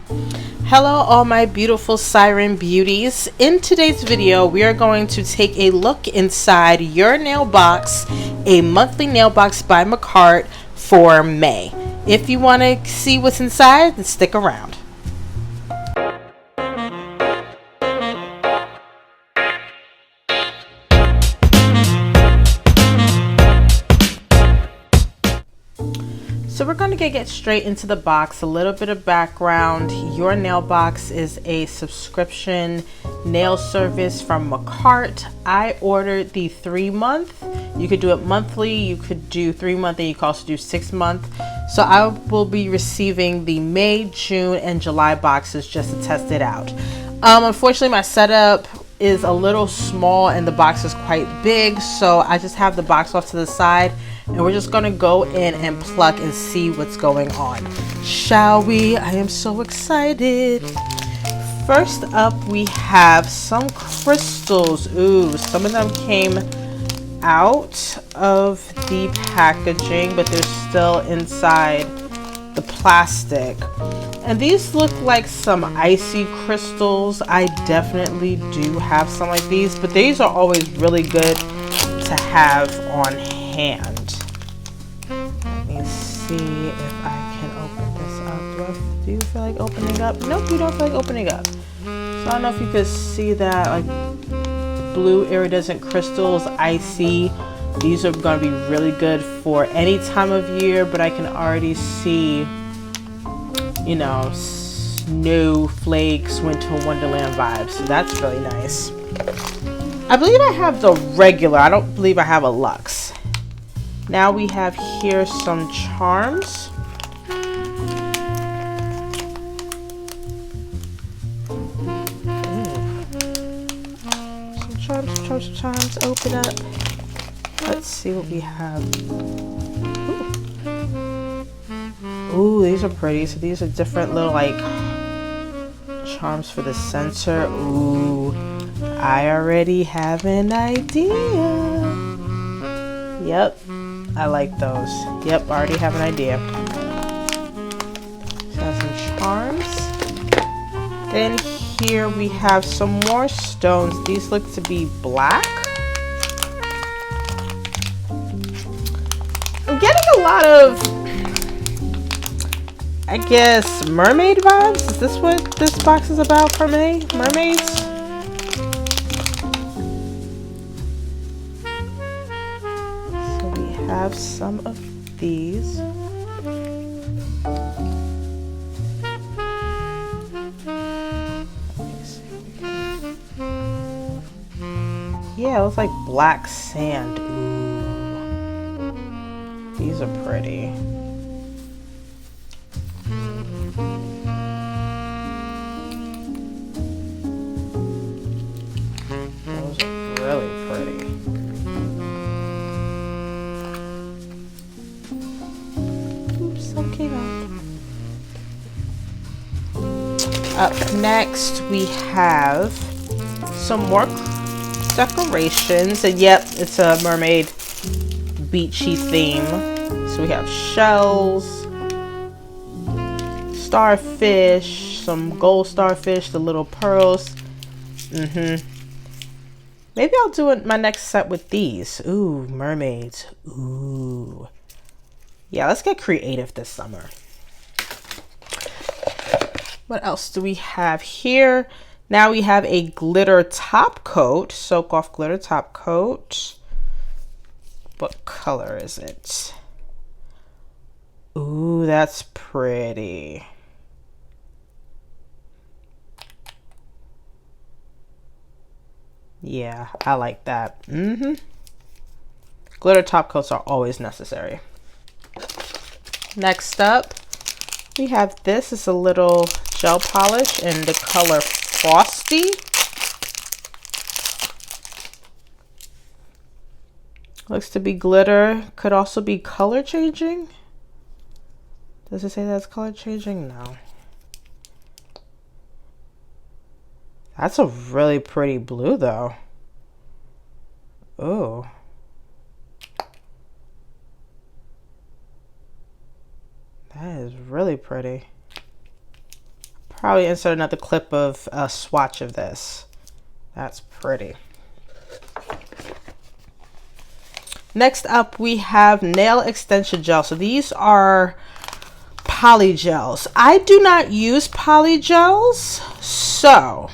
Hello all my beautiful siren beauties. In today's video we are going to take a look inside your nail box, a monthly nail box by Makartt for May. If you want to see what's inside, then stick around. So we're going to get straight into the box. A little bit of background. Your Nail Box is a subscription nail service from Makartt. I ordered the 3-month. You could do it monthly, you could do 3-month, and you could also do 6-month. So I will be receiving the May, June, and July boxes just to test it out. Unfortunately, my setup is a little small and the box is quite big, so I just have the box off to the side and we're just gonna go in and pluck and see what's going on. Shall we? I am so excited. First up, we have some crystals. Ooh, some of them came out of the packaging, but they're still inside the plastic. And these look like some icy crystals. I definitely do have some like these, but these are always really good to have on hand. Let me see if I can open this up. Do you feel like opening up? Nope, you don't feel like opening up. So I don't know if you could see that, like blue iridescent crystals, icy. These are going to be really good for any time of year, but I can already see, you know, snowflakes, winter wonderland vibes. So that's really nice. I believe I have the regular. I don't believe I have a luxe. Now we have here some charms. Some charms. Open up. Let's see what we have. Ooh, these are pretty. So these are different little like charms for the center. Ooh, I already have an idea. Yep, I like those. Yep, I already have an idea. So some charms. Then here we have some more stones. These look to be black. I'm getting a lot of, I guess, mermaid vibes. Is this what this box is about for me? Mermaids? So we have some of these. Yeah, it looks like black sand. Ooh. These are pretty. Those are really pretty. Oops, some came out. Up next, we have some more decorations, and yep, it's a mermaid beachy theme. So we have shells, starfish, some gold starfish, the little pearls. Maybe I'll do it my next set with these. Ooh, mermaids. Ooh, yeah, let's get creative this summer. What else do we have here? Now we have a glitter top coat, soak off glitter top coat. What color is it? Ooh, that's pretty. Yeah, I like that. Glitter top coats are always necessary. Next up, we have this. It's a little gel polish in the color Frosty. Looks to be glitter. Could also be color changing. Does it say that's color changing? No. That's a really pretty blue though. Oh. That is really pretty. probably insert another clip of a swatch of this. That's pretty. Next up, we have nail extension gel. So these are poly gels. I do not use poly gels. So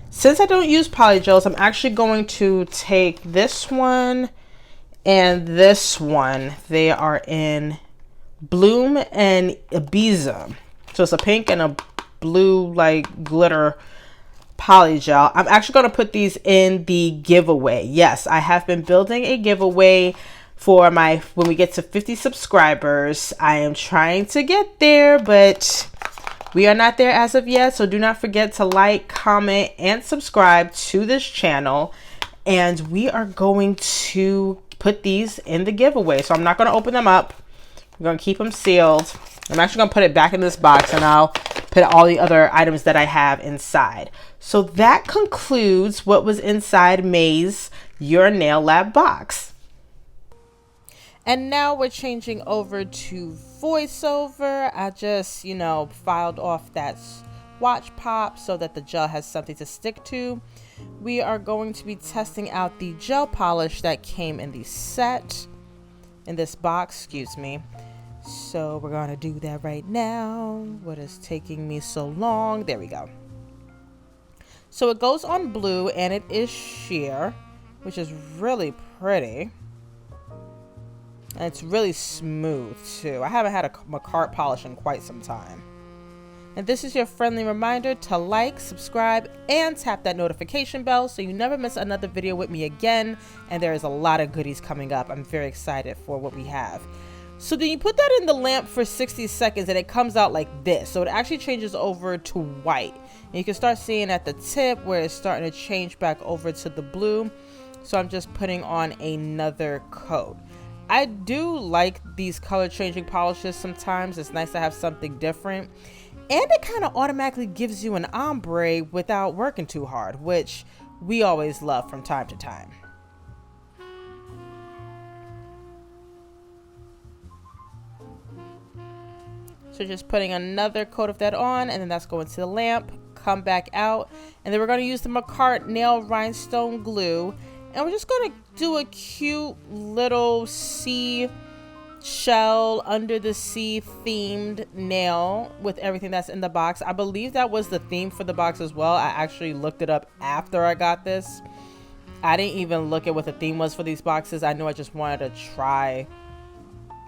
since I don't use poly gels, I'm actually going to take this one and this one. They are in Bloom and Ibiza. So it's a pink and a blue like glitter poly gel. I'm actually going to put these in the giveaway. Yes, I have been building a giveaway for when we get to 50 subscribers. I am trying to get there, but we are not there as of yet. So do not forget to like, comment, and subscribe to this channel. And we are going to put these in the giveaway. So I'm not going to open them up. I'm going to keep them sealed. I'm actually going to put it back in this box, and I'll put all the other items that I have inside. So that concludes what was inside Makartt Your Nail Lab box. And now we're changing over to voiceover. I just, filed off that swatch pop so that the gel has something to stick to. We are going to be testing out the gel polish that came in the set, in this box, excuse me. So we're going to do that right now. What is taking me so long? There we go. So it goes on blue and it is sheer, which is really pretty. And it's really smooth too. I haven't had a Makartt polish in quite some time. And this is your friendly reminder to like, subscribe, and tap that notification bell so you never miss another video with me again. And there is a lot of goodies coming up. I'm very excited for what we have. So then you put that in the lamp for 60 seconds and it comes out like this. So it actually changes over to white. And you can start seeing at the tip where it's starting to change back over to the blue. So I'm just putting on another coat. I do like these color changing polishes sometimes. It's nice to have something different. And it kind of automatically gives you an ombre without working too hard, which we always love from time to time. So just putting another coat of that on, and then that's going to the lamp, come back out, and then we're going to use the Makartt nail rhinestone glue, and we're just going to do a cute little sea shell, under the sea themed nail with everything that's in the box. I believe that was the theme for the box as well. I actually looked it up after I got this. I didn't even look at what the theme was for these boxes. I knew I just wanted to try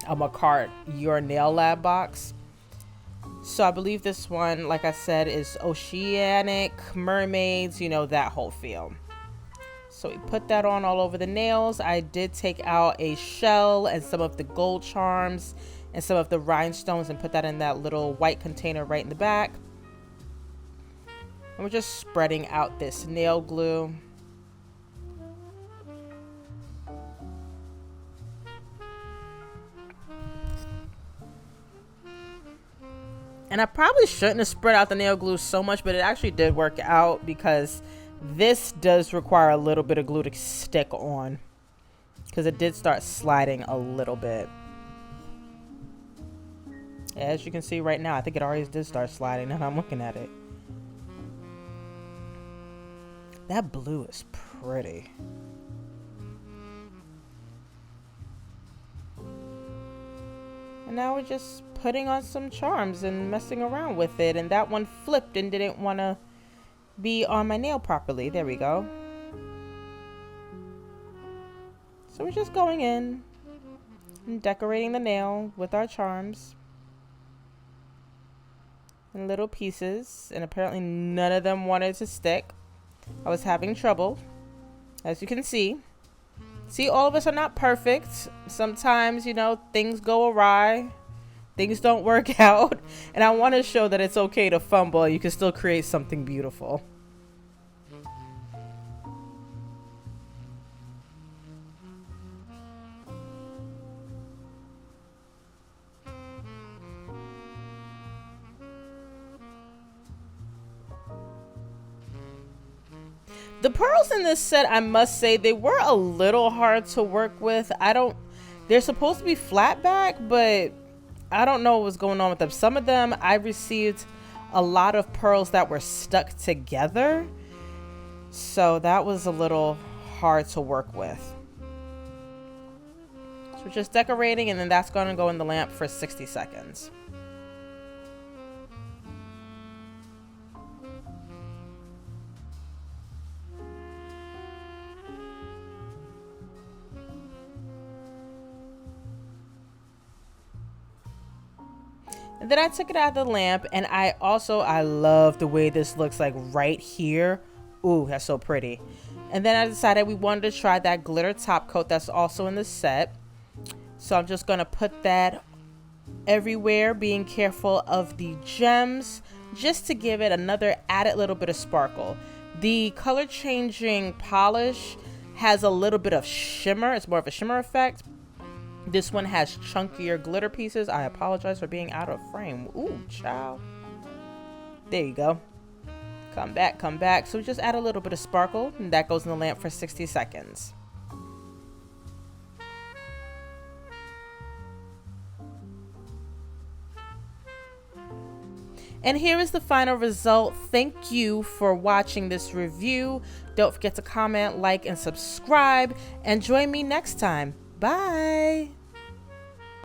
a Makartt Your Nail Lab box. So I believe this one, like I said, is oceanic, mermaids, that whole feel. So we put that on all over the nails. I did take out a shell and some of the gold charms and some of the rhinestones and put that in that little white container right in the back. And we're just spreading out this nail glue. And I probably shouldn't have spread out the nail glue so much, but it actually did work out because this does require a little bit of glue to stick on, because it did start sliding a little bit. As you can see right now, I think it already did start sliding now I'm looking at it. That blue is pretty. And now we're just putting on some charms and messing around with it. And that one flipped and didn't want to be on my nail properly. There we go. So we're just going in and decorating the nail with our charms in little pieces. And apparently none of them wanted to stick. I was having trouble, as you can see. See, all of us are not perfect. Sometimes, things go awry. Things don't work out. And I want to show that it's okay to fumble. You can still create something beautiful. The pearls in this set, I must say, they were a little hard to work with. They're supposed to be flat back, but I don't know what was going on with them. Some of them I received a lot of pearls that were stuck together. So that was a little hard to work with. So just decorating, and then that's going to go in the lamp for 60 seconds. And then I took it out of the lamp, and I love the way this looks like right here. Ooh, that's so pretty. And then I decided we wanted to try that glitter top coat that's also in the set. So I'm just gonna put that everywhere, being careful of the gems, just to give it another added little bit of sparkle. The color changing polish has a little bit of shimmer. It's more of a shimmer effect. This one has chunkier glitter pieces. I apologize for being out of frame. Ooh, child. There you go. Come back, come back. So we just add a little bit of sparkle, and that goes in the lamp for 60 seconds. And here is the final result. Thank you for watching this review. Don't forget to comment, like, and subscribe. And join me next time. Bye.